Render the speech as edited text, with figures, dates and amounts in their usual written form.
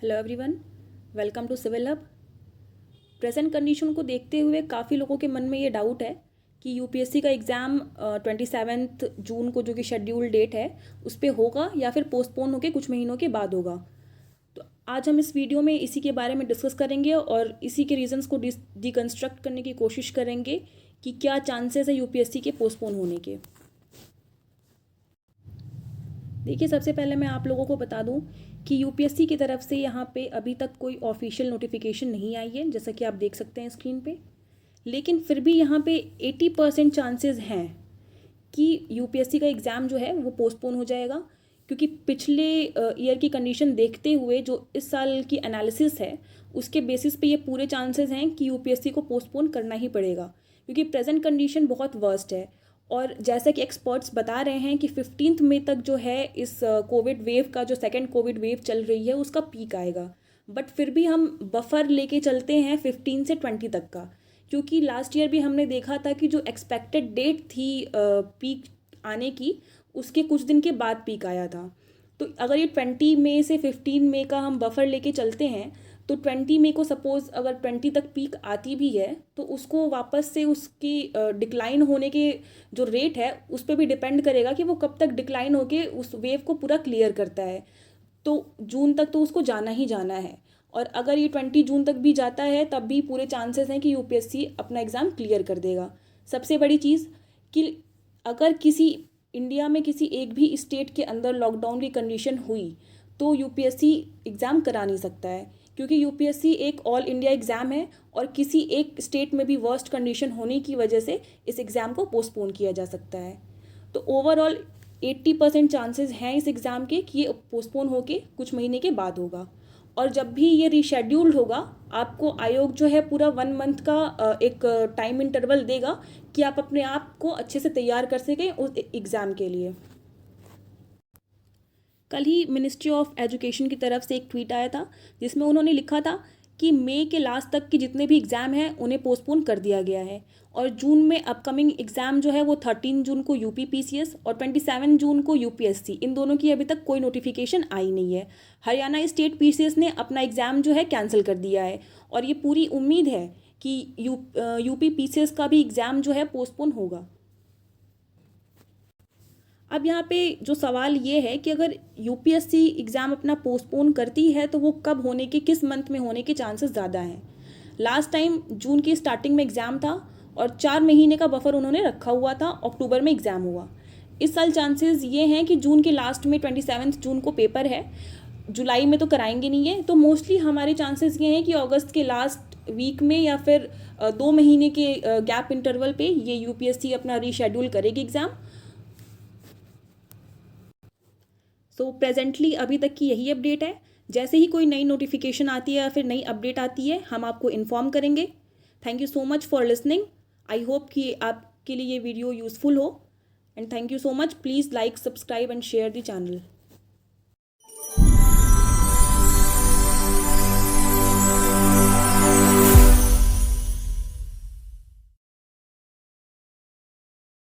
Hello everyone, welcome to civil hub. Present condition को देखते हुए काफ़ी लोगों के मन में ये डाउट है कि यूपीएससी का एग्ज़ाम 27 जून को जो कि शेड्यूल डेट है उस पर होगा या फिर पोस्टपोन होकर कुछ महीनों के बाद होगा। तो आज हम इस वीडियो में इसी के बारे में डिस्कस करेंगे और इसी के रीजंस को डिकंस्ट्रक्ट करने की कोशिश करेंगे कि क्या चांसेस है यूपीएससी के पोस्टपोन होने के। देखिए, सबसे पहले मैं आप लोगों को बता दूं कि यूपीएससी की तरफ से यहाँ पे अभी तक कोई ऑफिशियल नोटिफिकेशन नहीं आई है, जैसा कि आप देख सकते हैं स्क्रीन पे। लेकिन फिर भी यहाँ पे 80% चांसेस हैं कि यूपीएससी का एग्ज़ाम जो है वो पोस्टपोन हो जाएगा, क्योंकि पिछले ईयर की कंडीशन देखते हुए जो इस साल की एनालिसिस है उसके बेसिस पे ये पूरे चांसेस हैं कि यूपीएससी को पोस्टपोन करना ही पड़ेगा, क्योंकि प्रेजेंट कंडीशन बहुत वर्स्ट है। और जैसा कि एक्सपर्ट्स बता रहे हैं कि 15 मई तक जो है इस कोविड वेव का जो सेकेंड कोविड वेव चल रही है उसका पीक आएगा। बट फिर भी हम बफर लेके चलते हैं 15 से 20 तक का, क्योंकि लास्ट ईयर भी हमने देखा था कि जो एक्सपेक्टेड डेट थी पीक आने की उसके कुछ दिन के बाद पीक आया था। तो अगर ये 20 मई से 15 मई का हम बफर लेके चलते हैं तो 20 मई को सपोज़ अगर 20 तक पीक आती भी है तो उसको वापस से उसकी डिक्लाइन होने के जो रेट है उस पर भी डिपेंड करेगा कि वो कब तक डिक्लाइन होके उस वेव को पूरा क्लियर करता है। तो जून तक तो उसको जाना ही जाना है, और अगर ये 20 जून तक भी जाता है तब भी पूरे चांसेस हैं कि यूपीएससी अपना एग्ज़ाम क्लियर कर देगा। सबसे बड़ी चीज़ कि अगर किसी इंडिया में किसी एक भी स्टेट के अंदर लॉकडाउन की कंडीशन हुई तो यूपीएससी एग्ज़ाम करा नहीं सकता है, क्योंकि यूपीएससी एक ऑल इंडिया एग्ज़ाम है और किसी एक स्टेट में भी वर्स्ट कंडीशन होने की वजह से इस एग्ज़ाम को पोस्टपोन किया जा सकता है। तो ओवरऑल 80% चांसेस हैं इस एग्ज़ाम के कि ये पोस्टपोन होके कुछ महीने के बाद होगा। और जब भी ये रीशेड्यूल्ड होगा आपको आयोग जो है पूरा 1 मंथ का एक टाइम इंटरवल देगा कि आप अपने आप को अच्छे से तैयार कर सकें उस एग्ज़ाम के लिए। कल ही मिनिस्ट्री ऑफ एजुकेशन की तरफ से एक ट्वीट आया था जिसमें उन्होंने लिखा था कि मई के लास्ट तक के जितने भी एग्ज़ाम हैं उन्हें पोस्टपोन कर दिया गया है, और जून में अपकमिंग एग्ज़ाम जो है वो 13 जून को यूपी पीसीएस और 27 जून को यूपीएससी, इन दोनों की अभी तक कोई नोटिफिकेशन आई नहीं है। हरियाणा स्टेट पीसीएस ने अपना एग्ज़ाम जो है कैंसिल कर दिया है, और ये पूरी उम्मीद है कि यूपी पीसीएस का भी एग्ज़ाम जो है पोस्टपोन होगा। अब यहाँ पे जो सवाल ये है कि अगर यूपीएससी एग्ज़ाम अपना पोस्टपोन करती है तो वो कब होने के, किस मंथ में होने के चांसेस ज़्यादा हैं। लास्ट टाइम जून की स्टार्टिंग में एग्ज़ाम था और 4 महीने का बफर उन्होंने रखा हुआ था, अक्टूबर में एग्ज़ाम हुआ। इस साल चांसेस ये हैं कि जून के लास्ट में 27 जून को पेपर है, जुलाई में तो कराएंगे नहीं है, तो मोस्टली हमारे चांसेस ये हैं कि अगस्त के लास्ट वीक में या फिर 2 महीने के गैप इंटरवल पे ये यूपीएससी अपना रीशेड्यूल करेगी एग्ज़ाम। सो प्रेजेंटली अभी तक की यही अपडेट है। जैसे ही कोई नई नोटिफिकेशन आती है या फिर नई अपडेट आती है हम आपको इन्फॉर्म करेंगे। Thank you so much for listening. I hope कि आपके लिए ये वीडियो यूज़फुल हो, and thank you so much. Please like, subscribe and share the channel.